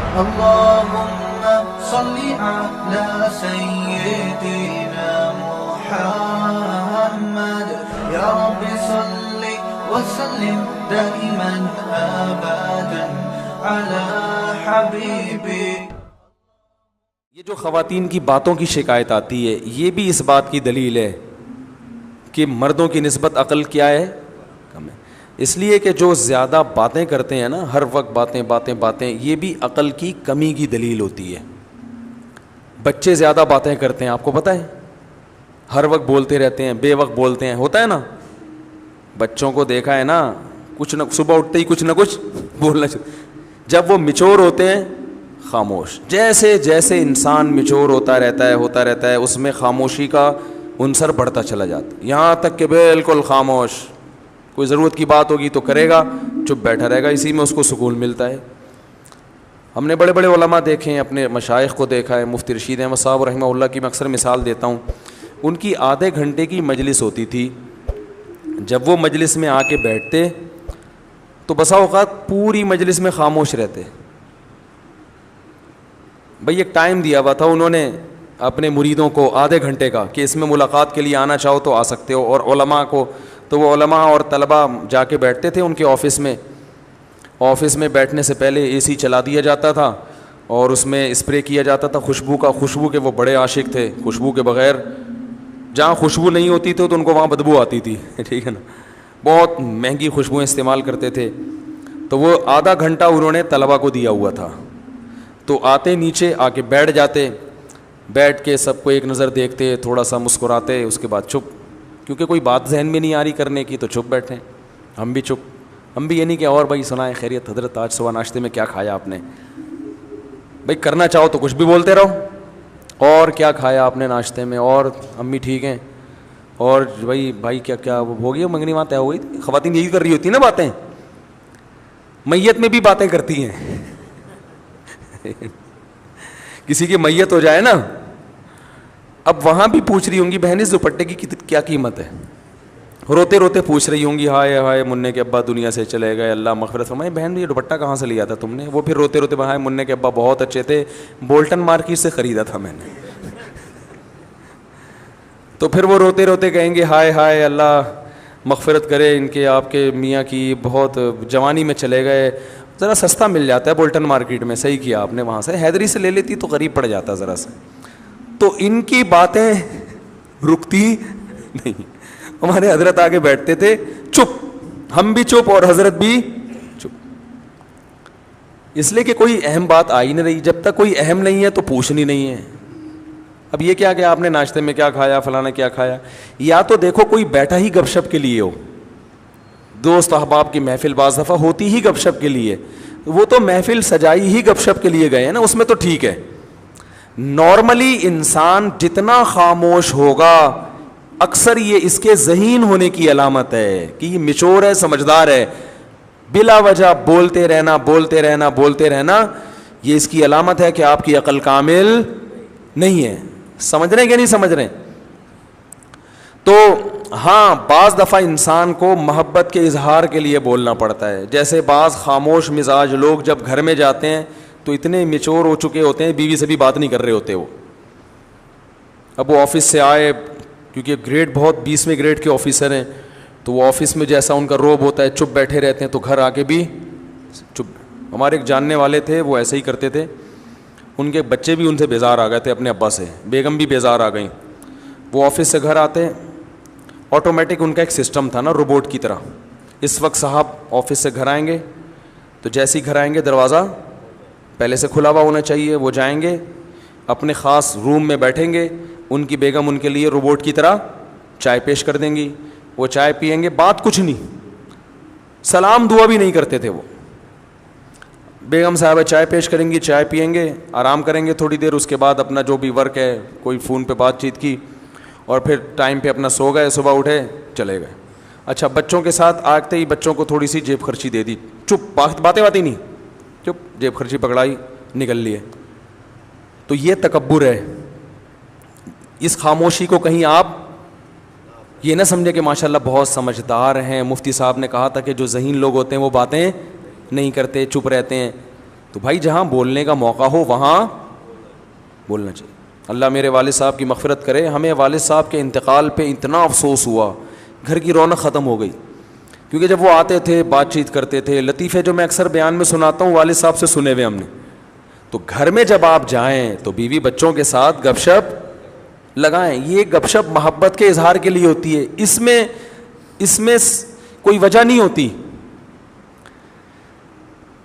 اللهم صل على سيدنا محمد يا رب صل وسلم دائما ابدا على حبيبك. یہ جو خواتین کی باتوں کی شکایت آتی ہے یہ بھی اس بات کی دلیل ہے کہ مردوں کی نسبت عقل کیا ہے؟ کم ہے. اس لیے کہ جو زیادہ باتیں کرتے ہیں نا، ہر وقت باتیں، یہ بھی عقل کی کمی کی دلیل ہوتی ہے. بچے زیادہ باتیں کرتے ہیں، آپ کو پتہ ہے، ہر وقت بولتے رہتے ہیں، بے وقت بولتے ہیں، ہوتا ہے نا. بچوں کو دیکھا ہے نا، کچھ نہ صبح اٹھتے ہی کچھ نہ کچھ بولنا چاہتے. جب وہ میچور ہوتے ہیں خاموش. جیسے جیسے انسان میچور ہوتا رہتا ہے اس میں خاموشی کا عنصر بڑھتا چلا جاتا ہے، یہاں تک کہ بالکل خاموش. کوئی ضرورت کی بات ہوگی تو کرے گا، چپ بیٹھا رہے گا، اسی میں اس کو سکون ملتا ہے. ہم نے بڑے بڑے علماء دیکھے ہیں، اپنے مشائخ کو دیکھا ہے. مفتی رشید احمد صاحب رحمہ اللہ کی میں اکثر مثال دیتا ہوں. ان کی آدھے گھنٹے کی مجلس ہوتی تھی. جب وہ مجلس میں آ کے بیٹھتے تو بسا اوقات پوری مجلس میں خاموش رہتے. بھئی ایک ٹائم دیا ہوا تھا انہوں نے اپنے مریدوں کو آدھے گھنٹے کا کہ اس میں ملاقات کے لیے آنا چاہو تو آ سکتے ہو. اور علماء کو تو وہ علماء اور طلباء جا کے بیٹھتے تھے ان کے آفس میں. آفس میں بیٹھنے سے پہلے اے سی چلا دیا جاتا تھا اور اس میں اسپرے کیا جاتا تھا خوشبو کا. خوشبو کے وہ بڑے عاشق تھے. خوشبو کے بغیر جہاں خوشبو نہیں ہوتی تھی تو ان کو وہاں بدبو آتی تھی. ٹھیک ہے نا. بہت مہنگی خوشبوئیں استعمال کرتے تھے. تو وہ آدھا گھنٹہ انہوں نے طلباء کو دیا ہوا تھا. تو آتے نیچے آ کے بیٹھ جاتے، بیٹھ کے سب کو ایک نظر دیکھتے، تھوڑا سا مسکراتے، اس کے بعد چپ. کیونکہ کوئی بات ذہن میں نہیں آ رہی کرنے کی تو چپ بیٹھیں. ہم بھی چپ. ہم بھی یہ نہیں کہ اور بھائی سنائیں خیریت حضرت آج صبح ناشتے میں کیا کھایا آپ نے. بھائی کرنا چاہو تو کچھ بھی بولتے رہو، اور کیا کھایا آپ نے ناشتے میں، اور امی ٹھیک ہیں، اور بھائی کیا ہو گئی منگنی وہاں طے ہو گئی. خواتین یہی کر رہی ہوتی نا باتیں. میت میں بھی باتیں کرتی ہیں. کسی کی میت ہو جائے نا، اب وہاں بھی پوچھ رہی ہوں گی بہن اس دوپٹے کی کیا قیمت ہے. روتے روتے پوچھ رہی ہوں گی ہائے منع کے ابا دنیا سے چلے گئے، اللہ مغفرت فرمائے. بہن یہ دوپٹہ کہاں سے لیا تھا تم نے؟ وہ پھر روتے روتے ہائے منع کے ابا بہت اچھے تھے، بولٹن مارکیٹ سے خریدا تھا میں نے. تو پھر وہ روتے روتے کہیں گے ہائے اللہ مغفرت کرے ان کے آپ کے میاں کی، بہت جوانی میں چلے گئے. ذرا سستا مل جاتا ہے بولٹن مارکیٹ میں. صحیح کیا آپ نے، وہاں سے حیدری سے لے لیتی تو قریب پڑ جاتا ذرا سا. تو ان کی باتیں رکتی نہیں. ہمارے حضرت آگے بیٹھتے تھے چپ، ہم بھی چپ اور حضرت بھی چپ. اس لیے کہ کوئی اہم بات آ ہی نہیں رہی. جب تک کوئی اہم نہیں ہے تو پوچھنی نہیں ہے. اب یہ کیا کہ آپ نے ناشتے میں کیا کھایا، فلانا کیا کھایا. یا تو دیکھو کوئی بیٹھا ہی گپ شپ کے لیے ہو. دوست احباب کی محفل بعض دفعہ ہوتی ہی گپ شپ کے لیے، وہ تو محفل سجائی ہی گپ شپ کے لیے گئے ہیں نا، اس میں تو ٹھیک ہے. نارملی انسان جتنا خاموش ہوگا اکثر یہ اس کے ذہین ہونے کی علامت ہے کہ یہ میچور ہے، سمجھدار ہے. بلا وجہ بولتے رہنا یہ اس کی علامت ہے کہ آپ کی عقل کامل نہیں ہے. سمجھ رہے ہیں کہ نہیں سمجھ رہے ہیں؟ تو ہاں بعض دفعہ انسان کو محبت کے اظہار کے لیے بولنا پڑتا ہے. جیسے بعض خاموش مزاج لوگ جب گھر میں جاتے ہیں تو اتنے میچور ہو چکے ہوتے ہیں، بیوی سے بھی بات نہیں کر رہے ہوتے. وہ اب وہ آفس سے آئے، کیونکہ گریڈ بہت 20ویں گریڈ کے آفیسر ہیں، تو وہ آفس میں جیسا ان کا روب ہوتا ہے چپ بیٹھے رہتے ہیں، تو گھر آ کے بھی چپ. ہمارے ایک جاننے والے تھے وہ ایسے ہی کرتے تھے. ان کے بچے بھی ان سے بیزار آ گئے تھے اپنے ابا سے، بیگم بھی بیزار آ گئیں. وہ آفس سے گھر آتے، آٹومیٹک ان کا ایک سسٹم تھا نا روبوٹ کی طرح. اس وقت صاحب آفس سے گھر آئیں گے تو جیسے ہی گھر آئیں گے دروازہ پہلے سے کھلا ہوا ہونا چاہیے. وہ جائیں گے اپنے خاص روم میں بیٹھیں گے، ان کی بیگم ان کے لیے روبوٹ کی طرح چائے پیش کر دیں گی. وہ چائے پئیں گے، بات کچھ نہیں، سلام دعا بھی نہیں کرتے تھے. وہ بیگم صاحبہ چائے پیش کریں گی، چائے پئیں گے، آرام کریں گے تھوڑی دیر. اس کے بعد اپنا جو بھی ورک ہے، کوئی فون پہ بات چیت کی، اور پھر ٹائم پہ اپنا سو گئے، صبح اٹھے چلے گئے. اچھا بچوں کے ساتھ آتے ہی بچوں کو تھوڑی سی جیب خرچی دے دی، چپ، باتیں نہیں، چپ، جیب خرچی پکڑائی، نکل لیے. تو یہ تکبر ہے. اس خاموشی کو کہیں آپ یہ نہ سمجھے کہ ماشاءاللہ بہت سمجھدار ہیں. مفتی صاحب نے کہا تھا کہ جو ذہین لوگ ہوتے ہیں وہ باتیں نہیں کرتے، چپ رہتے ہیں. تو بھائی جہاں بولنے کا موقع ہو وہاں بولنا چاہیے. اللہ میرے والد صاحب کی مغفرت کرے, ہمیں والد صاحب کے انتقال پہ اتنا افسوس ہوا, گھر کی رونق ختم ہو گئی. کیونکہ جب وہ آتے تھے بات چیت کرتے تھے, لطیفے جو میں اکثر بیان میں سناتا ہوں والد صاحب سے سنے ہوئے ہم نے, تو گھر میں جب آپ جائیں تو بیوی بچوں کے ساتھ گپ شپ لگائیں. یہ گپ شپ محبت کے اظہار کے لیے ہوتی ہے, اس میں کوئی وجہ نہیں ہوتی.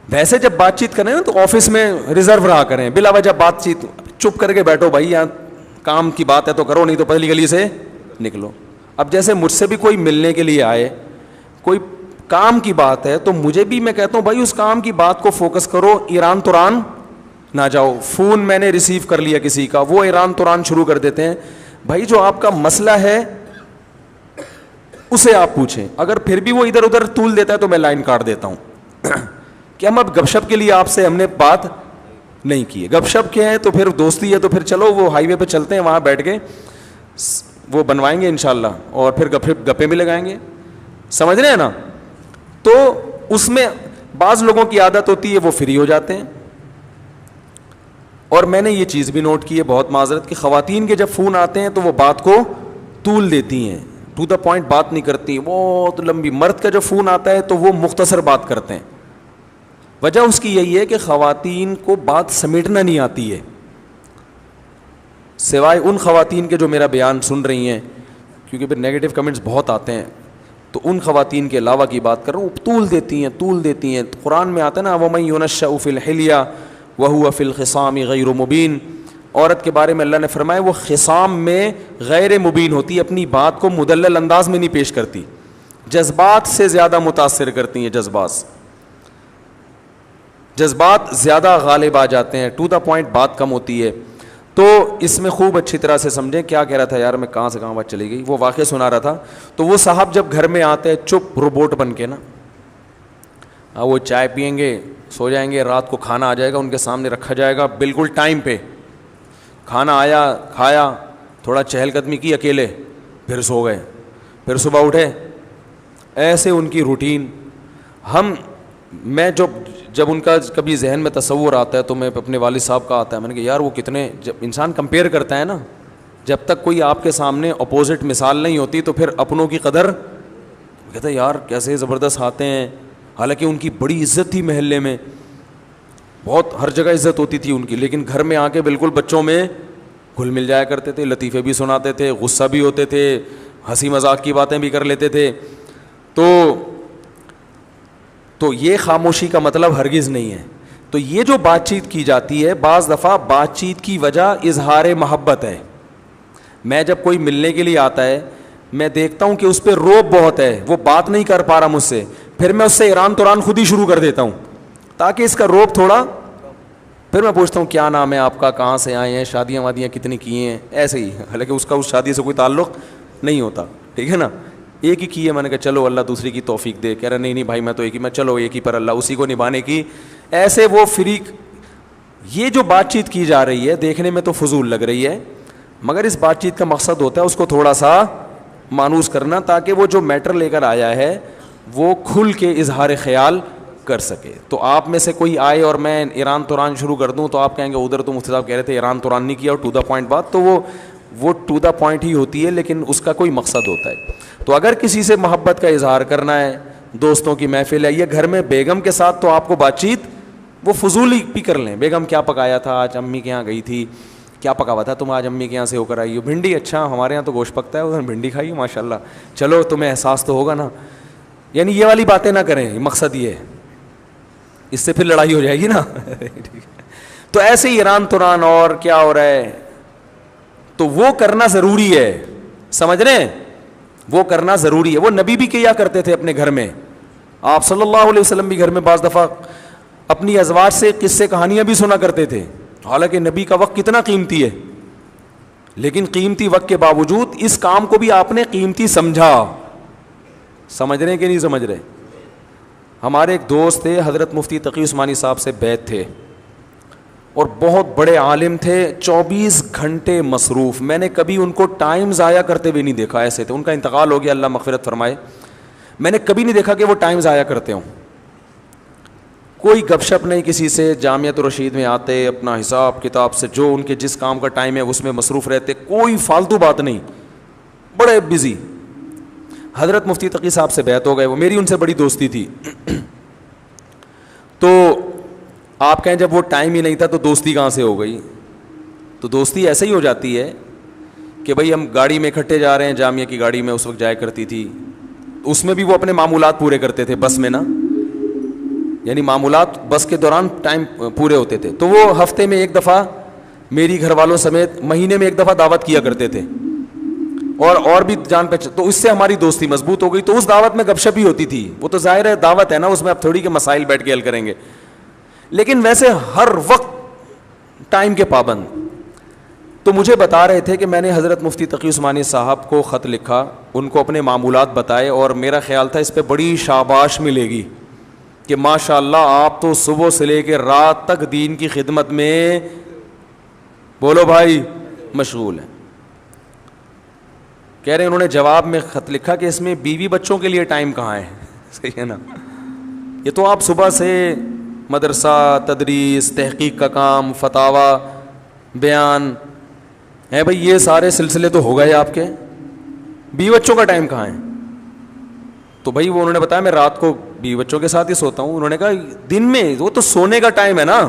ویسے جب بات چیت کریں نا تو آفس میں ریزرو رہا کریں, بلا وجہ بات چیت چپ کر کے بیٹھو بھائی, یہاں کام کی بات ہے تو کرو, نہیں تو پہلی گلی سے نکلو. اب جیسے مجھ سے بھی کوئی ملنے کے لیے آئے, کوئی کام کی بات ہے, تو مجھے بھی میں کہتا ہوں بھائی اس کام کی بات کو فوکس کرو, ایران توران نہ جاؤ. فون میں نے ریسیو کر لیا کسی کا, وہ ایران توران شروع کر دیتے ہیں. بھائی جو آپ کا مسئلہ ہے اسے آپ پوچھیں, اگر پھر بھی وہ ادھر ادھر طول دیتا ہے تو میں لائن کاٹ دیتا ہوں کہ ہم اب گپ شپ کے لیے آپ سے ہم نے بات نہیں کی ہے. گپ شپ کیا ہے تو پھر دوستی ہے, تو پھر چلو وہ ہائی وے پہ چلتے ہیں, وہاں بیٹھ کے وہ بنوائیں گے انشاءاللہ, اور پھر گپیں بھی لگائیں گے. سمجھ رہے ہیں نا؟ تو اس میں بعض لوگوں کی عادت ہوتی ہے وہ فری ہو جاتے ہیں. اور میں نے یہ چیز بھی نوٹ کی ہے, بہت معذرت کہ خواتین کے جب فون آتے ہیں تو وہ بات کو طول دیتی ہیں, ٹو دا پوائنٹ بات نہیں کرتی, بہت لمبی. مرد کا جب فون آتا ہے تو وہ مختصر بات کرتے ہیں. وجہ اس کی یہی ہے کہ خواتین کو بات سمیٹنا نہیں آتی ہے, سوائے ان خواتین کے جو میرا بیان سن رہی ہیں, کیونکہ پھر نیگیٹو کمنٹس بہت آتے ہیں, تو ان خواتین کے علاوہ کی بات کر رہا ہوں, طول دیتی ہیں. قرآن میں آتا ہے نا وَمَن يُنَشَّأُ فِي الْحِلْيَةِ وَهُوَ فِي الْخِصَامِ غَيْرُ مُبِينٍ. عورت کے بارے میں اللہ نے فرمایا وہ خصام میں غیر مبین ہوتی, اپنی بات کو مدلل انداز میں نہیں پیش کرتی, جذبات سے زیادہ متاثر کرتی ہیں, جذبات زیادہ غالب آ جاتے ہیں, ٹو دا پوائنٹ بات کم ہوتی ہے. تو اس میں خوب اچھی طرح سے سمجھیں. کیا کہہ رہا تھا یار میں, کہاں سے کہاں بات چلی گئی, وہ واقعہ سنا رہا تھا. تو وہ صاحب جب گھر میں آتے ہیں چپ روبوٹ بن کے نا, وہ چائے پئیں گے, سو جائیں گے, رات کو کھانا آ جائے گا ان کے سامنے رکھا جائے گا بالکل ٹائم پہ, کھانا آیا کھایا, تھوڑا چہل قدمی کی اکیلے, پھر سو گئے, پھر صبح اٹھے. ایسے ان کی روٹین. میں جب ان کا کبھی ذہن میں تصور آتا ہے تو میں اپنے والد صاحب کا آتا ہے, میں نے کہا یار وہ کتنے, جب انسان کمپیئر کرتا ہے نا, جب تک کوئی آپ کے سامنے اپوزٹ مثال نہیں ہوتی تو پھر اپنوں کی قدر کہتا ہے یار کیسے زبردست آتے ہیں. حالانکہ ان کی بڑی عزت تھی محلے میں, بہت ہر جگہ عزت ہوتی تھی ان کی, لیکن گھر میں آ کے بالکل بچوں میں گھل مل جایا کرتے تھے, لطیفے بھی سناتے تھے, غصہ بھی ہوتے تھے, ہنسی مذاق کی باتیں بھی کر لیتے تھے. تو یہ خاموشی کا مطلب ہرگز نہیں ہے. تو یہ جو بات چیت کی جاتی ہے بعض دفعہ بات چیت کی وجہ اظہار محبت ہے. میں جب کوئی ملنے کے لیے آتا ہے میں دیکھتا ہوں کہ اس پہ روب بہت ہے, وہ بات نہیں کر پا رہا مجھ سے, پھر میں اس سے ایران توران خود ہی شروع کر دیتا ہوں تاکہ اس کا روب تھوڑا, پھر میں پوچھتا ہوں کیا نام ہے آپ کا, کہاں سے آئے ہیں, شادیاں وادیاں کتنی کی ہیں, ایسے ہی. حالانکہ اس کا اس شادی سے کوئی تعلق نہیں ہوتا, ٹھیک ہے نا, ایک ہی کی ہے. میں نے کہا چلو اللہ دوسری کی توفیق دے. کہہ رہا نہیں بھائی میں تو ایک ہی, میں چلو ایک ہی پر اللہ اسی کو نبھانے کی. ایسے وہ فریق. یہ جو بات چیت کی جا رہی ہے دیکھنے میں تو فضول لگ رہی ہے, مگر اس بات چیت کا مقصد ہوتا ہے اس کو تھوڑا سا مانوس کرنا, تاکہ وہ جو میٹر لے کر آیا ہے وہ کھل کے اظہار خیال کر سکے. تو آپ میں سے کوئی آئے اور میں ایران توران شروع کر دوں تو آپ کہیں گے ادھر تو مفتی صاحب کہہ رہے تھے ایران توران نہیں کیا, اور ٹو دا پوائنٹ بات, تو وہ ٹو دا پوائنٹ ہی ہوتی ہے, لیکن اس کا کوئی مقصد ہوتا ہے. تو اگر کسی سے محبت کا اظہار کرنا ہے, دوستوں کی محفل ہے, یہ گھر میں بیگم کے ساتھ, تو آپ کو بات چیت وہ فضولی بھی کر لیں. بیگم کیا پکایا تھا آج, امی کے یہاں گئی تھی, کیا پکا ہوا تھا تم آج امی کے یہاں سے ہو کر آئی ہو, بھنڈی, اچھا ہمارے یہاں تو گوشت پکتا ہے, ادھر بھنڈی کھائی ہو ماشاء اللہ, چلو تمہیں احساس تو ہوگا نا. یعنی یہ والی باتیں نہ کریں, مقصد یہ ہے, اس سے پھر لڑائی ہو جائے گی نا. تو ایسے ہی ایران توران اور کیا ہو رہا ہے, تو وہ کرنا ضروری ہے, سمجھ رہے ہیں, وہ کرنا ضروری ہے. وہ نبی بھی کیا کرتے تھے اپنے گھر میں, آپ صلی اللہ علیہ وسلم بھی گھر میں بعض دفعہ اپنی ازواج سے قصے کہانیاں بھی سنا کرتے تھے. حالانکہ نبی کا وقت کتنا قیمتی ہے, لیکن قیمتی وقت کے باوجود اس کام کو بھی آپ نے قیمتی سمجھا. سمجھ رہے ہیں کہ نہیں سمجھ رہے؟ ہمارے ایک دوست تھے حضرت مفتی تقی عثمانی صاحب سے بیعت تھے, اور بہت بڑے عالم تھے, 24 گھنٹے مصروف. میں نے کبھی ان کو ٹائم ضائع کرتے ہوئے نہیں دیکھا. ایسے تھے, ان کا انتقال ہو گیا, اللہ مغفرت فرمائے. میں نے کبھی نہیں دیکھا کہ وہ ٹائم ضائع کرتے ہوں. کوئی گپ شپ نہیں کسی سے, جامعۃ الرشید میں آتے, اپنا حساب کتاب سے جو ان کے جس کام کا ٹائم ہے اس میں مصروف رہتے, کوئی فالتو بات نہیں, بڑے بزی. حضرت مفتی تقی صاحب سے بیعت ہو گئے, وہ میری ان سے بڑی دوستی تھی. تو آپ کہیں جب وہ ٹائم ہی نہیں تھا تو دوستی کہاں سے ہو گئی؟ تو دوستی ایسے ہی ہو جاتی ہے کہ بھئی ہم گاڑی میں اکٹھے جا رہے ہیں, جامعہ کی گاڑی میں اس وقت جایا کرتی تھی, اس میں بھی وہ اپنے معمولات پورے کرتے تھے بس میں نا, یعنی معمولات بس کے دوران ٹائم پورے ہوتے تھے. تو وہ ہفتے میں ایک دفعہ میری گھر والوں سمیت مہینے میں ایک دفعہ دعوت کیا کرتے تھے, اور بھی جان پہچان, تو اس سے ہماری دوستی مضبوط ہو گئی. تو اس دعوت میں گپ شپ ہی ہوتی تھی, وہ تو ظاہر ہے دعوت ہے نا, اس میں اب تھوڑی کہ مسائل بیٹھ کے حل کریں گے, لیکن ویسے ہر وقت ٹائم کے پابند. تو مجھے بتا رہے تھے کہ میں نے حضرت مفتی تقی عثمانی صاحب کو خط لکھا, ان کو اپنے معمولات بتائے, اور میرا خیال تھا اس پہ بڑی شاباش ملے گی کہ ماشاء اللہ آپ تو صبح سے لے کے رات تک دین کی خدمت میں, بولو بھائی, مشغول ہیں. کہہ رہے ہیں انہوں نے جواب میں خط لکھا کہ اس میں بیوی بچوں کے لیے ٹائم کہاں ہے؟ صحیح ہے نا, یہ تو آپ صبح سے مدرسہ, تدریس, تحقیق کا کام, فتاوی, بیان ہے بھائی, یہ سارے سلسلے تو ہو گئے آپ کے, بیوی بچوں کا ٹائم کہاں ہے؟ تو بھائی وہ انہوں نے بتایا میں رات کو بیوی بچوں کے ساتھ ہی سوتا ہوں. انہوں نے کہا دن میں وہ تو سونے کا ٹائم ہے نا,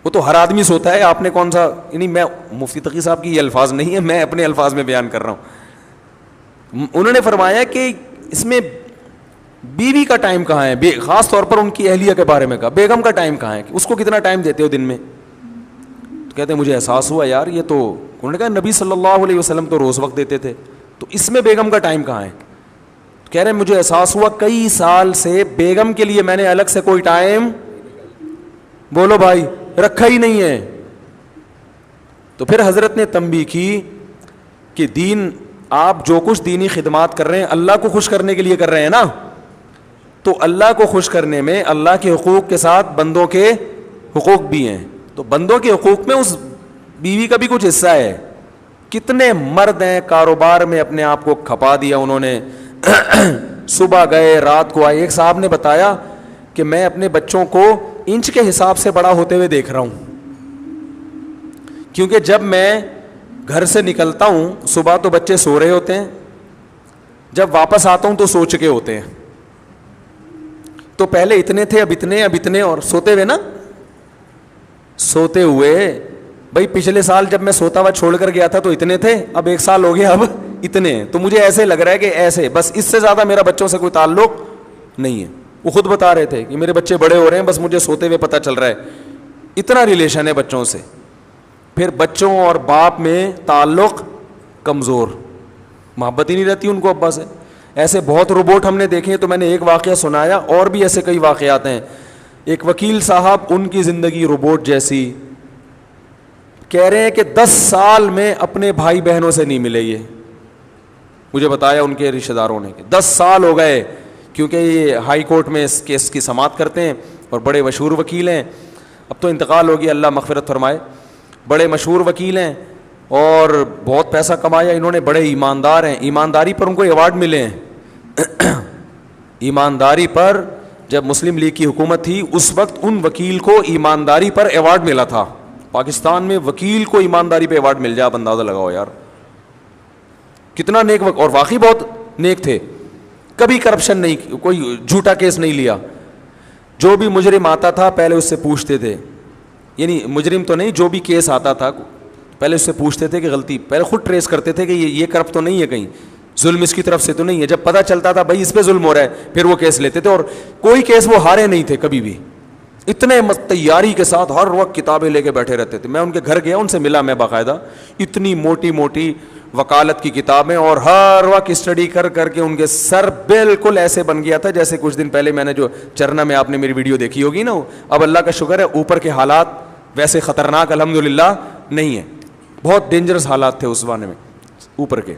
وہ تو ہر آدمی سوتا ہے, آپ نے کون سا, یعنی میں مفتی تقی صاحب کی یہ الفاظ نہیں ہے, میں اپنے الفاظ میں بیان کر رہا ہوں. انہوں نے فرمایا کہ اس میں بیوی کا ٹائم کہاں ہے, خاص طور پر ان کی اہلیہ کے بارے میں کہا, بیگم کا ٹائم کہاں ہے, اس کو کتنا ٹائم دیتے ہو دن میں؟ تو کہتے ہیں مجھے احساس ہوا یار یہ تو, انہوں نے کہا نبی صلی اللہ علیہ وسلم تو روز وقت دیتے تھے, تو اس میں بیگم کا ٹائم کہاں ہے؟ کہہ رہے ہیں مجھے احساس ہوا کئی سال سے بیگم کے لیے میں نے الگ سے کوئی ٹائم, بولو بھائی, رکھا ہی نہیں ہے. تو پھر حضرت نے تنبیہ کی کہ دین, آپ جو کچھ دینی خدمات کر رہے ہیں اللہ کو خوش کرنے کے لیے کر رہے ہیں نا, تو اللہ کو خوش کرنے میں اللہ کے حقوق کے ساتھ بندوں کے حقوق بھی ہیں. تو بندوں کے حقوق میں اس بیوی کا بھی کچھ حصہ ہے. کتنے مرد ہیں کاروبار میں اپنے آپ کو کھپا دیا انہوں نے, صبح گئے رات کو آئے. ایک صاحب نے بتایا کہ میں اپنے بچوں کو انچ کے حساب سے بڑا ہوتے ہوئے دیکھ رہا ہوں, کیونکہ جب میں گھر سے نکلتا ہوں صبح تو بچے سو رہے ہوتے ہیں, جب واپس آتا ہوں تو سو چکے ہوتے ہیں. تو پہلے اتنے تھے, اب اتنے, اور سوتے ہوئے نا, سوتے ہوئے بھائی پچھلے سال جب میں سوتا ہوا چھوڑ کر گیا تھا تو اتنے تھے, اب ایک سال ہو گیا اب اتنے. تو مجھے ایسے لگ رہا ہے کہ ایسے بس, اس سے زیادہ میرا بچوں سے کوئی تعلق نہیں ہے. وہ خود بتا رہے تھے کہ میرے بچے بڑے ہو رہے ہیں, بس مجھے سوتے ہوئے پتہ چل رہا ہے, اتنا ریلیشن ہے بچوں سے. پھر بچوں اور باپ میں تعلق کمزور, محبت ہی نہیں رہتی ان کو ابا سے. ایسے بہت روبوٹ ہم نے دیکھے. تو میں نے ایک واقعہ سنایا, اور بھی ایسے کئی واقعات ہیں. ایک وکیل صاحب, ان کی زندگی روبوٹ جیسی, کہہ رہے ہیں کہ 10 سال میں اپنے بھائی بہنوں سے نہیں ملے. یہ مجھے بتایا ان کے رشتہ داروں نے کہ 10 سال ہو گئے, کیونکہ یہ ہائی کورٹ میں اس کیس کی سماعت کرتے ہیں اور بڑے مشہور وکیل ہیں. اب تو انتقال ہو گیا, اللہ مغفرت فرمائے. بڑے مشہور وکیل ہیں اور بہت پیسہ کمایا انہوں نے, بڑے ایماندار ہیں. ایمانداری پر ان کو ایوارڈ ملے ہیں. ایمانداری پر, جب مسلم لیگ کی حکومت تھی اس وقت ان وکیل کو ایمانداری پر ایوارڈ ملا تھا. پاکستان میں وکیل کو ایمانداری پہ ایوارڈ مل جائے, آپ اندازہ لگاؤ یار کتنا نیک, اور واقعی بہت نیک تھے. کبھی کرپشن نہیں, کوئی جھوٹا کیس نہیں لیا. جو بھی مجرم آتا تھا پہلے اس سے پوچھتے تھے, یعنی مجرم تو نہیں, جو بھی کیس آتا تھا پہلے اس سے پوچھتے تھے کہ غلطی, پہلے خود ٹریس کرتے تھے کہ یہ کرپٹ تو نہیں ہے, کہیں ظلم اس کی طرف سے تو نہیں ہے. جب پتہ چلتا تھا بھائی اس پہ ظلم ہو رہا ہے, پھر وہ کیس لیتے تھے, اور کوئی کیس وہ ہارے نہیں تھے کبھی بھی. اتنے تیاری کے ساتھ ہر وقت کتابیں لے کے بیٹھے رہتے تھے. میں ان کے گھر گیا, ان سے ملا میں باقاعدہ, اتنی موٹی موٹی وکالت کی کتابیں, اور ہر وقت اسٹڈی کر کر کے ان کے سر بالکل ایسے بن گیا تھا جیسے کچھ دن پہلے میں نے جو چرنا میں آپ نے میری ویڈیو دیکھی ہوگی نا. اب اللہ کا شکر ہے اوپر کے حالات ویسے خطرناک الحمدللہ نہیں ہیں, بہت ڈینجرس حالات تھے اس زمانے میں اوپر کے.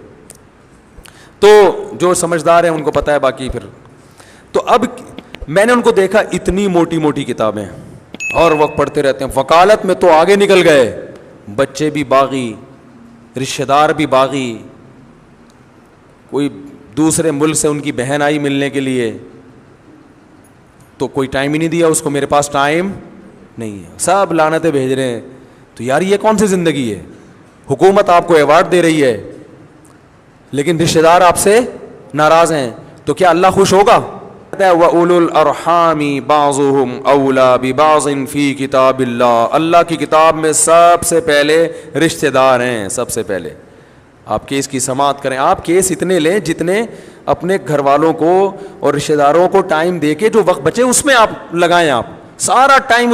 تو جو سمجھدار ہیں ان کو پتہ ہے, باقی پھر تو اب میں نے ان کو دیکھا اتنی موٹی موٹی کتابیں اور وقت پڑھتے رہتے ہیں. وکالت میں تو آگے نکل گئے, بچے بھی باغی, رشتہ دار بھی باغی, کوئی دوسرے ملک سے ان کی بہن آئی ملنے کے لیے, تو کوئی ٹائم ہی نہیں دیا اس کو, میرے پاس ٹائم نہیں ہے, سب لعنتیں بھیج رہے ہیں. تو یار یہ کون سی زندگی ہے؟ حکومت آپ کو ایوارڈ دے رہی ہے لیکن رشتہ دار آپ سے ناراض ہیں, تو کیا اللہ خوش ہوگا؟ وَأُولُو الْأَرْحَامِ بَعْضُهُمْ أَوْلَى بِبَعْضٍ فِي كِتَابِ اللَّهِ, اللہ کی کتاب میں سب سے پہلے رشتہ دار ہیں. سب سے پہلے آپ کیس کی سماعت کریں, آپ کیس اتنے لیں جتنے اپنے گھر والوں کو اور رشتہ داروں کو ٹائم دے کے جو وقت بچے اس میں آپ لگائیں. آپ سارا ٹائم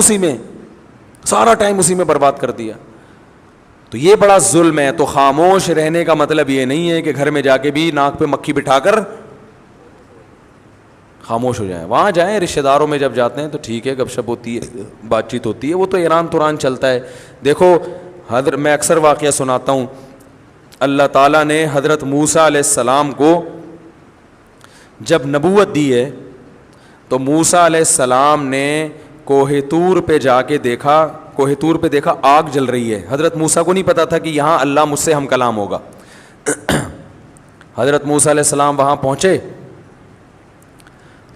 اسی میں برباد کر دیا, تو یہ بڑا ظلم ہے. تو خاموش رہنے کا مطلب یہ نہیں ہے کہ گھر میں جا کے بھی ناک پہ مکھی بٹھا کر خاموش ہو جائیں. وہاں جائیں, رشتہ داروں میں جب جاتے ہیں تو ٹھیک ہے, گپ شپ ہوتی ہے, بات چیت ہوتی ہے, وہ تو ایران توران چلتا ہے. دیکھو میں اکثر واقعہ سناتا ہوں, اللہ تعالیٰ نے حضرت موسیٰ علیہ السلام کو جب نبوت دی ہے تو موسیٰ علیہ السلام نے کوہ طور پہ جا کے دیکھا, کوہ طور پہ دیکھا آگ جل رہی ہے. حضرت موسیٰ کو نہیں پتا تھا کہ یہاں اللہ مجھ سے ہم کلام ہوگا. حضرت موسیٰ علیہ السلام وہاں پہنچے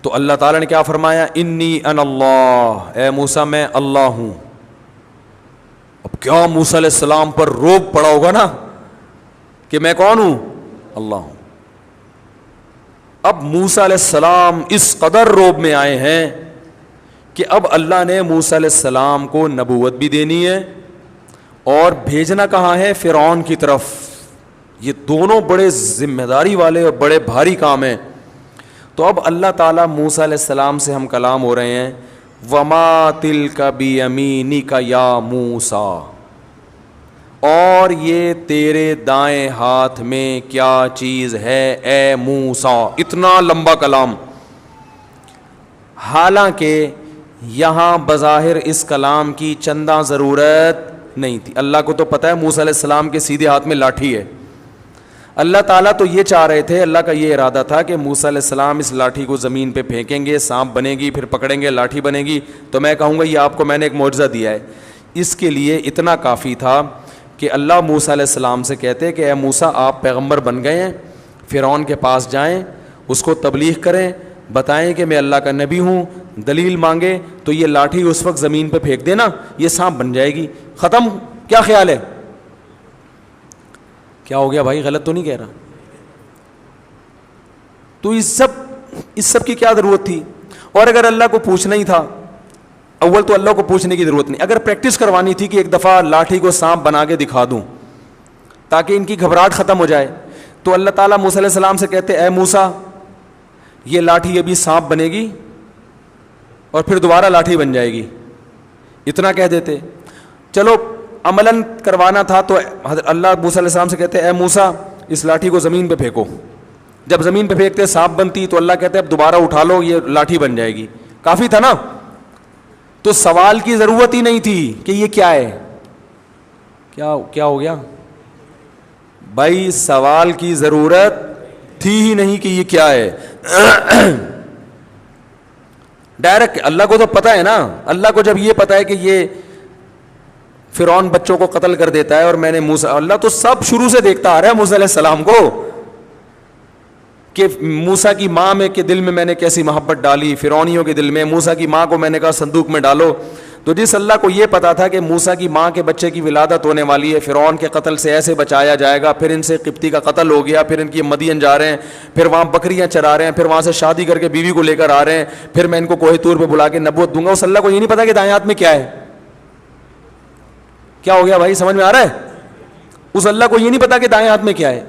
تو اللہ تعالیٰ نے کیا فرمایا, انی انا اللہ, اے موسیٰ میں اللہ ہوں. اب کیا موسیٰ علیہ السلام پر روب پڑا ہوگا نا کہ میں کون ہوں؟ اللہ ہوں. اب موسیٰ علیہ السلام اس قدر روب میں آئے ہیں کہ اب اللہ نے موسیٰ علیہ السلام کو نبوت بھی دینی ہے اور بھیجنا کہاں ہے؟ فرعون کی طرف. یہ دونوں بڑے ذمہ داری والے اور بڑے بھاری کام ہیں. تو اب اللہ تعالیٰ موسیٰ علیہ السلام سے ہم کلام ہو رہے ہیں, وما تلک بیمینک یا موسیٰ, اور یہ تیرے دائیں ہاتھ میں کیا چیز ہے اے موسیٰ. اتنا لمبا کلام, حالانکہ یہاں بظاہر اس کلام کی چندہ ضرورت نہیں تھی. اللہ کو تو پتہ ہے موسیٰ علیہ السلام کے سیدھے ہاتھ میں لاٹھی ہے. اللہ تعالیٰ تو یہ چاہ رہے تھے, اللہ کا یہ ارادہ تھا کہ موسیٰ علیہ السلام اس لاٹھی کو زمین پہ پھینکیں گے, سانپ بنے گی, پھر پکڑیں گے, لاٹھی بنے گی, تو میں کہوں گا یہ آپ کو میں نے ایک معجزہ دیا ہے. اس کے لیے اتنا کافی تھا کہ اللہ موسیٰ علیہ السلام سے کہتے کہ اے موسیٰ آپ پیغمبر بن گئے ہیں, فرعون کے پاس جائیں, اس کو تبلیغ کریں, بتائیں کہ میں اللہ کا نبی ہوں, دلیل مانگے تو یہ لاٹھی اس وقت زمین پہ پھینک دینا, یہ سانپ بن جائے گی, ختم. کیا خیال ہے؟ کیا ہو گیا بھائی, غلط تو نہیں کہہ رہا؟ تو اس سب کی کیا ضرورت تھی؟ اور اگر اللہ کو پوچھنا ہی تھا, اول تو اللہ کو پوچھنے کی ضرورت نہیں, اگر پریکٹس کروانی تھی کہ ایک دفعہ لاٹھی کو سانپ بنا کے دکھا دوں تاکہ ان کی گھبراہٹ ختم ہو جائے, تو اللہ تعالیٰ موسیٰ علیہ السلام سے کہتے اے موسیٰ یہ لاٹھی ابھی سانپ بنے گی اور پھر دوبارہ لاٹھی بن جائے گی, اتنا کہہ دیتے. چلو عملاً کروانا تھا تو اللہ موسیٰ علیہ السلام سے کہتے اے موسیٰ اس لاٹھی کو زمین پہ پھینکو. جب زمین پہ پھینکتے سانپ بنتی تو اللہ کہتے اب دوبارہ اٹھا لو, یہ لاٹھی بن جائے گی. کافی تھا نا. تو سوال کی ضرورت ہی نہیں تھی کہ یہ کیا ہے. کیا ہو گیا بھائی؟ سوال کی ضرورت تھی ہی نہیں کہ یہ کیا ہے. ڈائریکٹ اللہ کو تو پتہ ہے نا. اللہ کو جب یہ پتہ ہے کہ یہ فرعون بچوں کو قتل کر دیتا ہے اور میں نے موسیٰ, اللہ تو سب شروع سے دیکھتا آ رہا ہے موسیٰ علیہ السلام کو کہ موسیٰ کی ماں میں کے دل میں میں نے کیسی محبت ڈالی, فرعونیوں کے دل میں. موسیٰ کی ماں کو میں نے کہا صندوق میں ڈالو. تو جس اللہ کو یہ پتا تھا کہ موسیٰ کی ماں کے بچے کی ولادت ہونے والی ہے, فرعون کے قتل سے ایسے بچایا جائے گا, پھر ان سے قبطی کا قتل ہو گیا, پھر ان کی مدین جا رہے ہیں, پھر وہاں بکریاں چرا رہے ہیں, پھر وہاں سے شادی کر کے بیوی کو لے کر آ رہے ہیں, پھر میں ان کو کوہ طور پہ بلا کے نبوت دوں گا. اس اللہ کو یہ نہیں پتا کہ دائیں ہاتھ میں کیا ہے. کیا ہو گیا بھائی, سمجھ میں آ رہا ہے؟ اس اللہ کو یہ نہیں پتا کہ دائیں ہاتھ میں کیا ہے.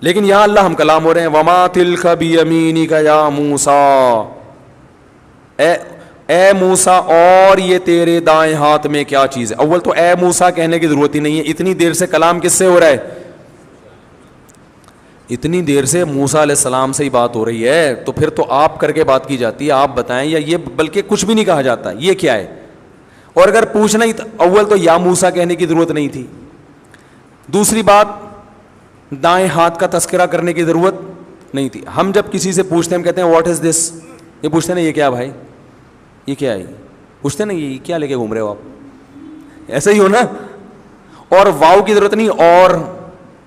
لیکن یہاں اللہ ہم کلام ہو رہے ہیں, وما تلک بیمینک یا موسیٰ, اے موسیٰ اور یہ تیرے دائیں ہاتھ میں کیا چیز ہے. اول تو اے موسیٰ کہنے کی ضرورت ہی نہیں ہے. اتنی دیر سے کلام کس سے ہو رہا ہے؟ اتنی دیر سے موسیٰ علیہ السلام سے ہی بات ہو رہی ہے, تو پھر تو آپ کر کے بات کی جاتی ہے, آپ بتائیں, یا یہ بلکہ کچھ بھی نہیں کہا جاتا یہ کیا ہے. اور اگر پوچھنا ہی اول تو یا موسیٰ کہنے کی ضرورت نہیں تھی. دوسری بات, دائیں ہاتھ کا تذکرہ کرنے کی ضرورت نہیں تھی. ہم جب کسی سے پوچھتے ہیں ہم کہتے ہیں واٹ از دس, یہ پوچھتے ہیں نا یہ کیا بھائی, یہ کیا ہے, پوچھتے ہیں نا یہ کیا لے کے گھوم رہے ہو آپ, ایسا ہی ہو نا. اور واو کی ضرورت نہیں,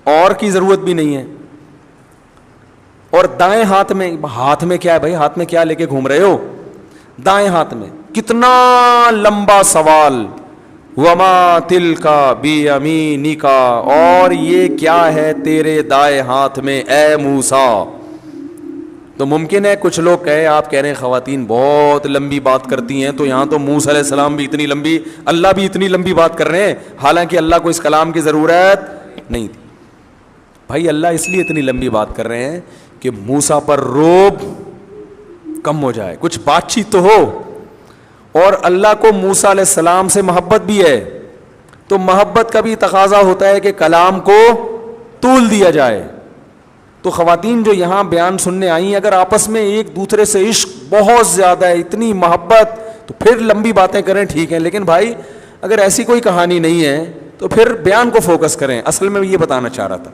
اور کی ضرورت بھی نہیں ہے. اور دائیں ہاتھ میں کیا ہے بھائی, ہاتھ میں کیا لے کے گھوم رہے ہو, دائیں ہاتھ میں. کتنا لمبا سوال. وما تلکا بیمینکا, اور یہ کیا ہے تیرے دائیں ہاتھ میں اے موسیٰ. تو ممکن ہے کچھ لوگ کہے, آپ کہہ رہے ہیں خواتین بہت لمبی بات کرتی ہیں, تو یہاں تو موسیٰ علیہ السلام بھی اتنی لمبی, اللہ بھی اتنی لمبی بات کر رہے ہیں, حالانکہ اللہ کو اس کلام کی ضرورت نہیں تھی. بھائی اللہ اس لیے اتنی لمبی بات کر رہے ہیں کہ موسیٰ پر روب کم ہو جائے, کچھ بات چیت تو ہو. اور اللہ کو موسیٰ علیہ السلام سے محبت بھی ہے, تو محبت کا بھی تقاضا ہوتا ہے کہ کلام کو طول دیا جائے. تو خواتین جو یہاں بیان سننے آئی ہیں, اگر آپس میں ایک دوسرے سے عشق بہت زیادہ ہے, اتنی محبت, تو پھر لمبی باتیں کریں ٹھیک ہے, لیکن بھائی اگر ایسی کوئی کہانی نہیں ہے تو پھر بیان کو فوکس کریں. اصل میں یہ بتانا چاہ رہا تھا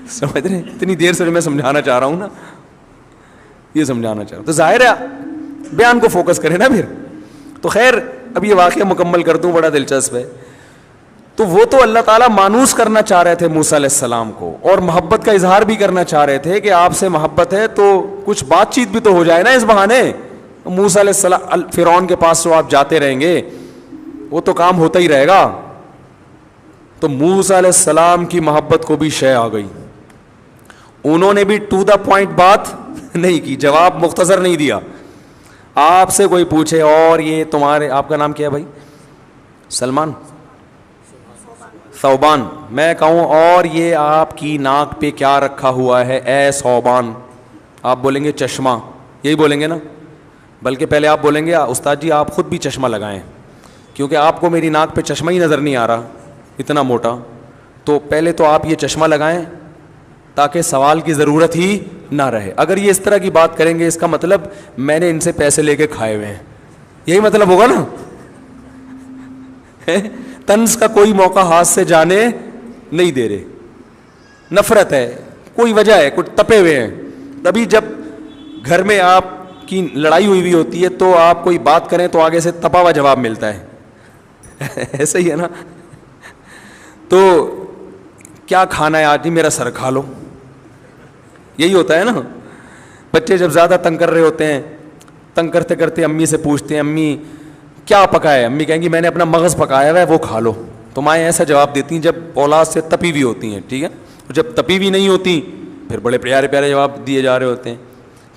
سمجھ رہے ہیں, اتنی دیر سے میں سمجھانا چاہ رہا ہوں نا, یہ سمجھانا چاہ رہا ہوں, تو ظاہر ہے بیان کو فوکس کریں نا پھر. تو خیر اب یہ واقعہ مکمل کر دوں, بڑا دلچسپ ہے. تو وہ تو اللہ تعالیٰ مانوس کرنا چاہ رہے تھے موسیٰ علیہ السلام کو, اور محبت کا اظہار بھی کرنا چاہ رہے تھے کہ آپ سے محبت ہے تو کچھ بات چیت بھی تو ہو جائے نا اس بہانے. موسیٰ علیہ السلام فرعون کے پاس تو آپ جاتے رہیں گے, وہ تو کام ہوتا ہی رہے گا. تو موسیٰ علیہ السلام کی محبت کو بھی شے آ گئی, انہوں نے بھی ٹو دا پوائنٹ بات نہیں کی, جواب مختصر نہیں دیا. آپ سے کوئی پوچھے اور یہ تمہارے, آپ کا نام کیا ہے بھائی؟ سلمان, ثوبان. میں کہوں اور یہ آپ کی ناک پہ کیا رکھا ہوا ہے اے ثوبان, آپ بولیں گے چشمہ, یہی بولیں گے نا. بلکہ پہلے آپ بولیں گے استاد جی آپ خود بھی چشمہ لگائیں, کیونکہ آپ کو میری ناک پہ چشمہ ہی نظر نہیں آ رہا اتنا موٹا. تو پہلے تو آپ یہ چشمہ لگائیں تاکہ سوال کی ضرورت ہی نہ رہے. اگر یہ اس طرح کی بات کریں گے اس کا مطلب میں نے ان سے پیسے لے کے کھائے ہوئے ہیں, یہی مطلب ہوگا نا. طنز کا کوئی موقع ہاتھ سے جانے نہیں دے رہے, نفرت ہے, کوئی وجہ ہے, کچھ تپے ہوئے ہیں. تبھی جب گھر میں آپ کی لڑائی ہوئی ہوتی ہے تو آپ کوئی بات کریں تو آگے سے تپا ہوا جواب ملتا ہے. ایسا ہی ہے نا. تو کیا کھانا ہے آج؟ جی میرا سر کھا لو, یہی ہوتا ہے نا. بچے جب زیادہ تنگ کر رہے ہوتے ہیں, تنگ کرتے کرتے امی سے پوچھتے ہیں امی کیا پکایا ہے, امی کہیں گی میں نے اپنا مغز پکایا ہوا ہے وہ کھا لو. تو مائیں ایسا جواب دیتی ہیں جب اولاد سے تپی ہوئی ہوتی ہیں, ٹھیک ہے. جب تپی ہوئی نہیں ہوتی پھر بڑے پیارے پیارے جواب دیے جا رہے ہوتے ہیں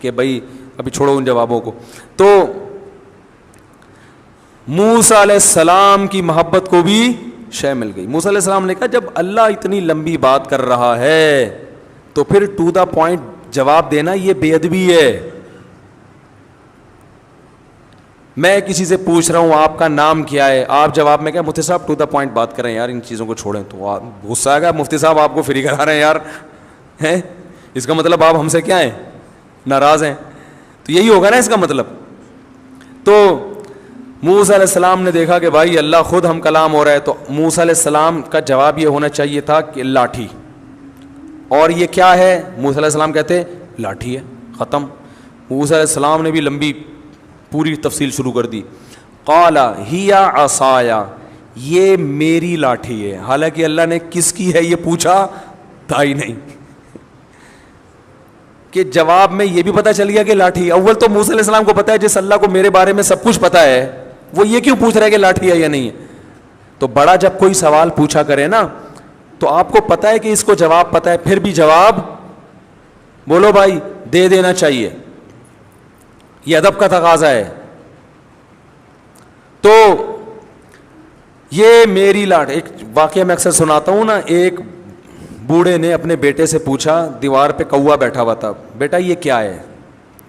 کہ بھائی ابھی چھوڑو ان جوابوں کو. تو موسیٰ علیہ السلام کی محبت کو بھی شے مل گئی. موسیٰ علیہ السلام نے کہا جب اللہ اتنی لمبی بات کر رہا ہے تو پھر ٹو دا پوائنٹ جواب دینا یہ بے ادبی ہے. میں کسی سے پوچھ رہا ہوں آپ کا نام کیا ہے, آپ جواب میں کیا مفتی صاحب ٹو دا پوائنٹ بات کریں یار, ان چیزوں کو چھوڑیں. تو غصہ آئے گا مفتی صاحب آپ کو فری کرا رہے ہیں یار, ہیں اس کا مطلب آپ ہم سے کیا ہیں, ناراض ہیں. تو یہی ہوگا نا اس کا مطلب. تو موسیٰ علیہ السلام نے دیکھا کہ بھائی اللہ خود ہم کلام ہو رہا ہے, تو موسیٰ علیہ السلام کا جواب یہ ہونا چاہیے تھا کہ لاٹھی. اور یہ کیا ہے؟ موسیٰ علیہ السلام کہتے ہیں لاٹھی ہے, ختم. موسیٰ علیہ السلام نے بھی لمبی پوری تفصیل شروع کر دی. قال ہی عصایا, یہ میری لاٹھی ہے. حالانکہ اللہ نے کس کی ہے یہ پوچھا تھا ہی نہیں, کہ جواب میں یہ بھی پتہ چل گیا کہ لاٹھی. اول تو موسیٰ علیہ السلام کو پتہ ہے جس اللہ کو میرے بارے میں سب کچھ پتہ ہے وہ یہ کیوں پوچھ رہا ہے کہ لاٹھی ہے یا نہیں ہے. تو بڑا جب کوئی سوال پوچھا کرے نا تو آپ کو پتہ ہے کہ اس کو جواب پتہ ہے, پھر بھی جواب بولو بھائی دے دینا چاہیے, یہ ادب کا تقاضا ہے. تو یہ میری لاٹھی. ایک واقعہ میں اکثر سناتا ہوں نا, ایک بوڑھے نے اپنے بیٹے سے پوچھا, دیوار پہ کوا بیٹھا ہوا تھا, بیٹا یہ کیا ہے؟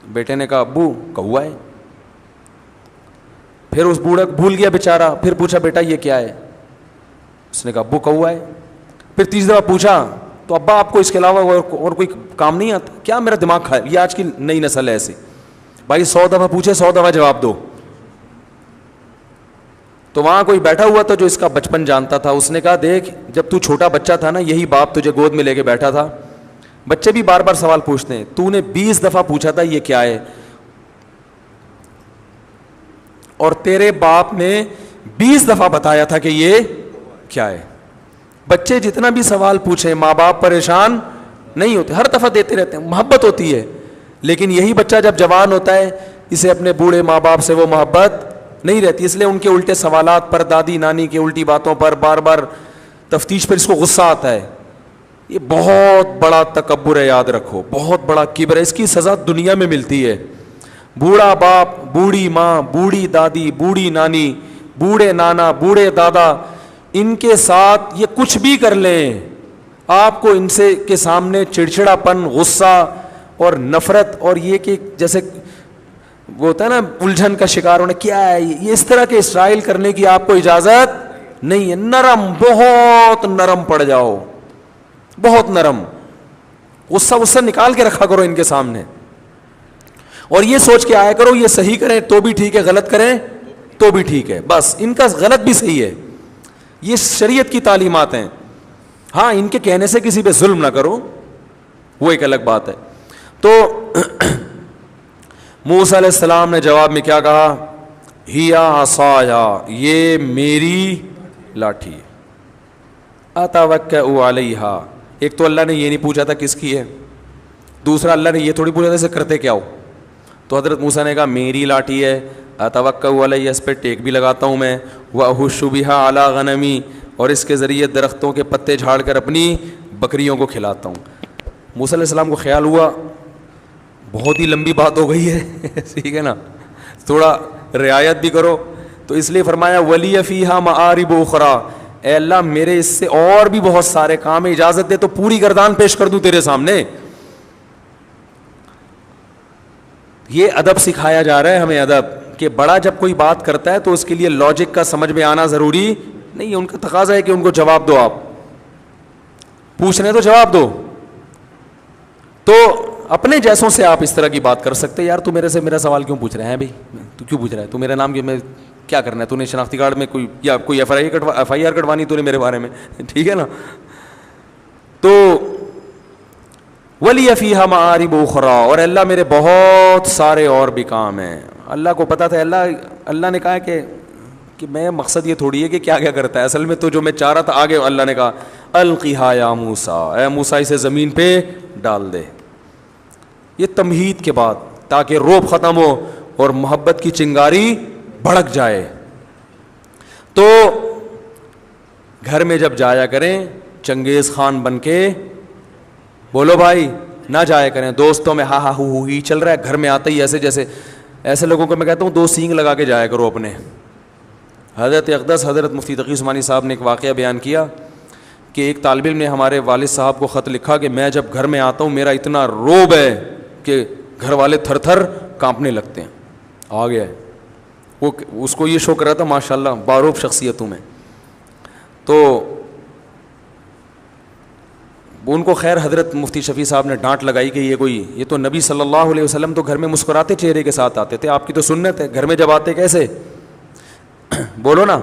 بیٹے نے کہا ابو کوا ہے. پھر اس بوڑھا بھول گیا بیچارہ, پھر پوچھا بیٹا یہ کیا ہے؟ اس نے کہا ابو کوا ہے. پھر تیسری دفعہ پوچھا تو ابا آپ کو اس کے علاوہ اور کوئی کام نہیں آتا کیا؟ میرا دماغ کھائے. یہ آج کی نئی نسل ہے ایسی, بھائی 100 دفعہ پوچھے 100 دفعہ جواب دو. تو وہاں کوئی بیٹھا ہوا تھا جو اس کا بچپن جانتا تھا, اس نے کہا دیکھ جب تو چھوٹا بچہ تھا نا یہی باپ تجھے گود میں لے کے بیٹھا تھا, بچے بھی بار بار سوال پوچھتے ہیں, تو نے 20 دفعہ پوچھا تھا یہ کیا ہے, اور تیرے باپ نے 20 دفعہ بتایا تھا کہ یہ کیا ہے. بچے جتنا بھی سوال پوچھیں ماں باپ پریشان نہیں ہوتے, ہر دفعہ دیتے رہتے ہیں, محبت ہوتی ہے. لیکن یہی بچہ جب جوان ہوتا ہے اسے اپنے بوڑھے ماں باپ سے وہ محبت نہیں رہتی, اس لیے ان کے الٹے سوالات پر, دادی نانی کی الٹی باتوں پر بار بار تفتیش پر اس کو غصہ آتا ہے. یہ بہت بڑا تکبر ہے, یاد رکھو, بہت بڑا کبر ہے. اس کی سزا دنیا میں ملتی ہے. بوڑھا باپ, بوڑھی ماں, بوڑھی دادی, بوڑھی نانی, بوڑھے نانا, بوڑھے دادا, ان کے ساتھ یہ کچھ بھی کر لیں, آپ کو ان سے کے سامنے چڑچڑا پن, غصہ اور نفرت, اور یہ کہ جیسے وہ ہوتا ہے نا الجھن کا شکار ہونا, کیا ہے یہ, اس طرح کے اسرائیل کرنے کی آپ کو اجازت نہیں ہے. نرم, بہت نرم پڑ جاؤ, بہت نرم, غصہ نکال کے رکھا کرو ان کے سامنے, اور یہ سوچ کے آیا کرو یہ صحیح کریں تو بھی ٹھیک ہے, غلط کریں تو بھی ٹھیک ہے, بس ان کا غلط بھی صحیح ہے. یہ شریعت کی تعلیمات ہیں. ہاں ان کے کہنے سے کسی پہ ظلم نہ کرو, وہ ایک الگ بات ہے. تو موسیٰ علیہ السلام نے جواب میں کیا کہا؟ ہیا عصایا, یہ میری لاٹھی ہے, اتوکئ علیہا. ایک تو اللہ نے یہ نہیں پوچھا تھا کس کی ہے, دوسرا اللہ نے یہ تھوڑی پوچھا تھا اسے کرتے کیا ہو. تو حضرت موسیٰ نے کہا میری لاٹھی ہے, اتوکئ علیہ, اس پہ ٹیک بھی لگاتا ہوں میں, واہش بہا علی غنمی, اور اس کے ذریعے درختوں کے پتے جھاڑ کر اپنی بکریوں کو کھلاتا ہوں. موسیٰ علیہ السلام کو خیال ہوا بہت ہی لمبی بات ہو گئی ہے, ٹھیک ہے نا, تھوڑا رعایت بھی کرو. تو اس لیے فرمایا ولی فیہا معارب اخری, اے اللہ میرے اس سے اور بھی بہت سارے کام ہیں, اجازت دے تو پوری گردان پیش کر دوں تیرے سامنے. یہ ادب سکھایا جا رہا ہے ہمیں, ادب, کہ بڑا جب کوئی بات کرتا ہے تو اس کے لیے لاجک کا سمجھ میں آنا ضروری نہیں ہے. ان کا تقاضا ہے کہ ان کو جواب دو, آپ پوچھ رہے تو جواب دو. تو اپنے جیسوں سے آپ اس طرح کی بات کر سکتے, یار تو میرے سے میرا سوال کیوں پوچھ رہے ہیں بھائی, تو کیوں پوچھ رہا ہے, تو میرا نام کیا کرنا ہے, تو نے شناختی کارڈ میں کوئی یا کوئی ایف آئی آر کٹوانی تو نے میرے بارے میں, ٹھیک ہے نا. تو ولی فیہا معارب اخری, اور اللہ میرے بہت سارے اور بھی کام ہیں. اللہ کو پتا تھا, اللہ نے کہا کہ میں مقصد یہ تھوڑی ہے کہ کیا کیا کرتا ہے, اصل میں تو جو میں چاہ رہا تھا آگے اللہ نے کہا القیہا یا موسیٰ, اے موسیٰ اسے زمین پہ ڈال دے. یہ تمہید کے بعد, تاکہ روب ختم ہو اور محبت کی چنگاری بھڑک جائے. تو گھر میں جب جایا کریں چنگیز خان بن کے, بولو بھائی, نہ جایا کریں دوستوں میں ہا ہا ہو ہی چل رہا ہے, گھر میں آتے ہی ایسے لوگوں کو میں کہتا ہوں 2 سینگ لگا کے جایا کرو اپنے. حضرت اقدس حضرت مفتی تقی عثمانی صاحب نے ایک واقعہ بیان کیا کہ ایک طالب علم نے ہمارے والد صاحب کو خط لکھا کہ میں جب گھر میں آتا ہوں میرا اتنا روب ہے کہ گھر والے تھر تھر کانپنے لگتے ہیں. آ گیا ہے وہ, اس کو یہ شوق رہا تھا ماشاء اللہ باروب شخصیتوں میں. تو ان کو خیر حضرت مفتی شفیع صاحب نے ڈانٹ لگائی کہ یہ تو نبی صلی اللہ علیہ وسلم تو گھر میں مسکراتے چہرے کے ساتھ آتے تھے, آپ کی تو سنت ہے گھر میں جب آتے کیسے, بولو نا,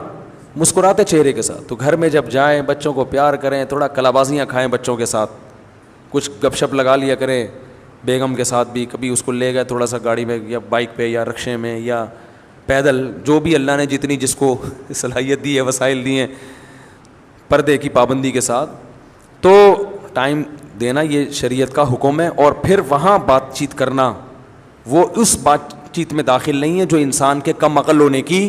مسکراتے چہرے کے ساتھ. تو گھر میں جب جائیں بچوں کو پیار کریں, تھوڑا کلابازیاں کھائیں بچوں کے ساتھ, کچھ گپ شپ لگا لیا کریں بیگم کے ساتھ بھی, کبھی اس کو لے گئے تھوڑا سا گاڑی میں یا بائک پہ یا رکشے میں یا پیدل, جو بھی اللہ نے جتنی جس کو صلاحیت دی ہے, وسائل دی ہیں, پردے کی پابندی کے ساتھ. تو ٹائم دینا یہ شریعت کا حکم ہے. اور پھر وہاں بات چیت کرنا وہ اس بات چیت میں داخل نہیں ہے جو انسان کے کم عقل ہونے کی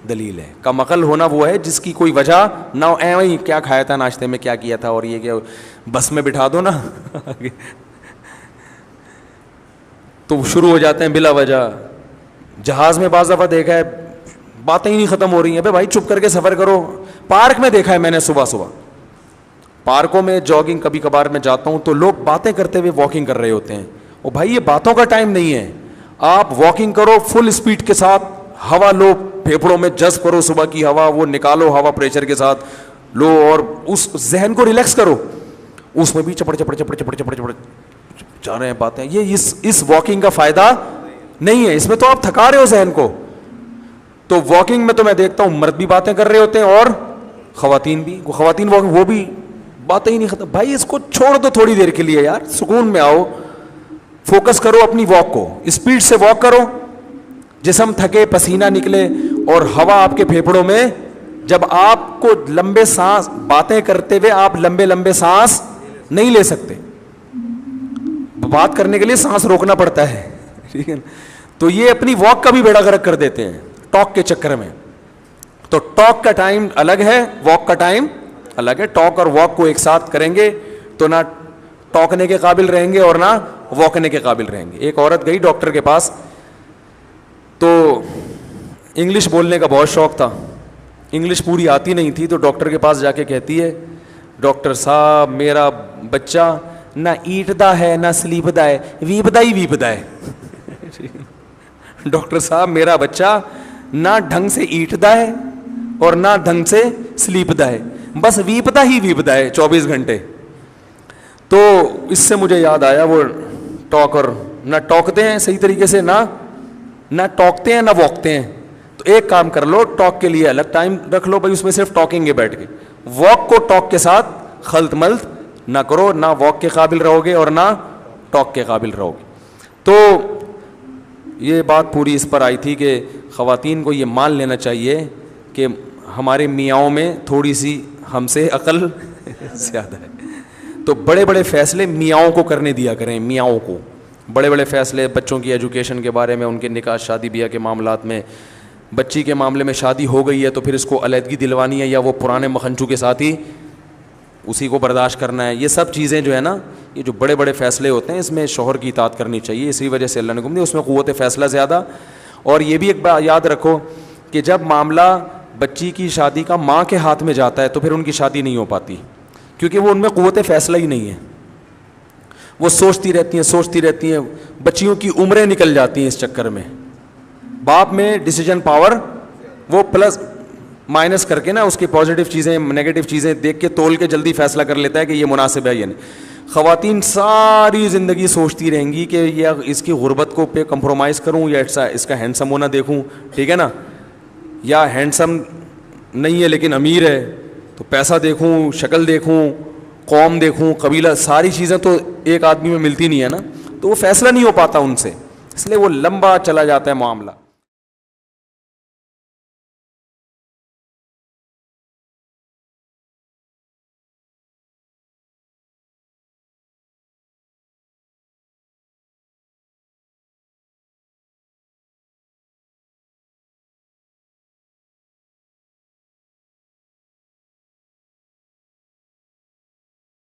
دلیل ہے. کم عقل ہونا وہ ہے جس کی کوئی وجہ نہ ہو, وہی کیا کھایا تھا ناشتے میں, کیا کیا تھا, اور یہ کیا, بس میں بٹھا دو نا تو شروع ہو جاتے ہیں بلا وجہ. جہاز میں بعض دفعہ دیکھا ہے باتیں ہی نہیں ختم ہو رہی ہیں, بھائی چپ کر کے سفر کرو. پارک میں دیکھا ہے میں نے, صبح پارکوں میں جاگنگ کبھی کبھار میں جاتا ہوں تو لوگ باتیں کرتے ہوئے واکنگ کر رہے ہوتے ہیں. اور بھائی یہ باتوں کا ٹائم نہیں ہے, آپ واکنگ کرو فل اسپیڈ کے ساتھ, ہوا لو, پھیپھڑوں میں جذب کرو صبح کی ہوا, وہ نکالو ہوا پریشر کے ساتھ لو, اور اس ذہن کو ریلیکس کرو. اس میں بھی چپڑ جا رہے ہیں باتیں, یہ اس واکنگ کا فائدہ نہیں ہے, اس میں تو آپ تھکا رہے ہو ذہن کو. تو واکنگ میں تو میں دیکھتا ہوں مرد بھی باتیں کر رہے ہوتے ہیں اور خواتین بھی. خواتین واکنگ وہ بھی باتیں ہی نہیں ختم. بھائی اس کو چھوڑ دو تھوڑی دیر کے لیے یار, سکون میں آؤ, فوکس کرو اپنی واک کو, اسپیڈ سے واک کرو, جسم تھکے, پسینہ نکلے, اور ہوا آپ کے پھیپھڑوں میں. جب آپ کو لمبے سانس, باتیں کرتے ہوئے آپ لمبے سانس نہیں لے سکتے, بات کرنے کے لیے سانس روکنا پڑتا ہے, ٹھیک ہے نا. تو یہ اپنی واک کا بھی بیڑا غرق کر دیتے ہیں ٹاک کے چکر میں. تو ٹاک کا ٹائم الگ ہے, واک کا ٹائم الگ ہے. ٹاک اور واک کو ایک ساتھ کریں گے تو نہ ٹاکنے کے قابل رہیں گے اور نہ واکنے کے قابل رہیں گے. ایک عورت گئی ڈاکٹر کے پاس, تو انگلش بولنے کا بہت شوق تھا, انگلش پوری آتی نہیں تھی, تو ڈاکٹر کے پاس جا کے کہتی ہے, ڈاکٹر صاحب میرا بچہ نہ ایٹدا ہے نہ سلیپدا ہے, ویپدا ہی ویپدا ہے. ڈاکٹر صاحب میرا بچہ نہ ڈھنگ سے ایٹدا ہے اور نہ ڈھنگ سے سلیپدا ہے, بس ویپدا ہی ویپدا ہے 24 گھنٹے. تو اس سے مجھے یاد آیا وہ ٹاکر نہ ٹاکتے ہیں صحیح طریقے سے, نہ ٹاکتے ہیں نہ واکتے ہیں. تو ایک کام کر لو, ٹاک کے لیے الگ ٹائم رکھ لو بھائی, اس میں صرف ٹاکیں گے بیٹھ کے. واک کو ٹاک کے ساتھ خلط ملط نہ کرو, نہ واک کے قابل رہو گے اور نہ ٹاک کے قابل رہو گے. تو یہ بات پوری اس پر آئی تھی کہ خواتین کو یہ مان لینا چاہیے کہ ہمارے میاؤں میں تھوڑی سی ہم سے عقل زیادہ ہے. تو بڑے بڑے فیصلے میاؤں کو کرنے دیا کریں, میاؤں کو بڑے بڑے فیصلے بچوں کی ایجوکیشن کے بارے میں, ان کے نکاح شادی بیاہ کے معاملات میں. بچی کے معاملے میں شادی ہو گئی ہے تو پھر اس کو علیحدگی دلوانی ہے یا وہ پرانے مکھنچو کے ساتھ ہی اسی کو برداشت کرنا ہے. یہ سب چیزیں جو ہے نا, یہ جو بڑے بڑے فیصلے ہوتے ہیں اس میں شوہر کی اطاعت کرنی چاہیے. اسی وجہ سے اللہ نے حکم دیا, اس میں قوت فیصلہ زیادہ. اور یہ بھی ایک بات یاد رکھو کہ جب معاملہ بچی کی شادی کا ماں کے ہاتھ میں جاتا ہے تو پھر ان کی شادی نہیں ہو پاتی, کیونکہ وہ ان میں قوت فیصلہ ہی نہیں ہے. وہ سوچتی رہتی ہیں, بچیوں کی عمریں نکل جاتی ہیں اس چکر میں. باپ میں ڈیسیجن پاور وہ پلس مائنس کر کے نا, اس کی پازیٹیو چیزیں نیگیٹو چیزیں دیکھ کے تول کے جلدی فیصلہ کر لیتا ہے کہ یہ مناسب ہے یا نہیں. خواتین ساری زندگی سوچتی رہیں گی کہ یہ اس کی غربت کو پہ کمپرومائز کروں یا اس کا ہینڈسم ہونا دیکھوں, ٹھیک ہے نا, یا ہینڈسم نہیں ہے لیکن امیر ہے تو پیسہ دیکھوں, شکل دیکھوں, قوم دیکھوں, قبیلہ, ساری چیزیں تو ایک آدمی میں ملتی نہیں ہے نا, تو وہ فیصلہ نہیں ہو پاتا ان سے, اس لیے وہ لمبا چلا جاتا ہے معاملہ.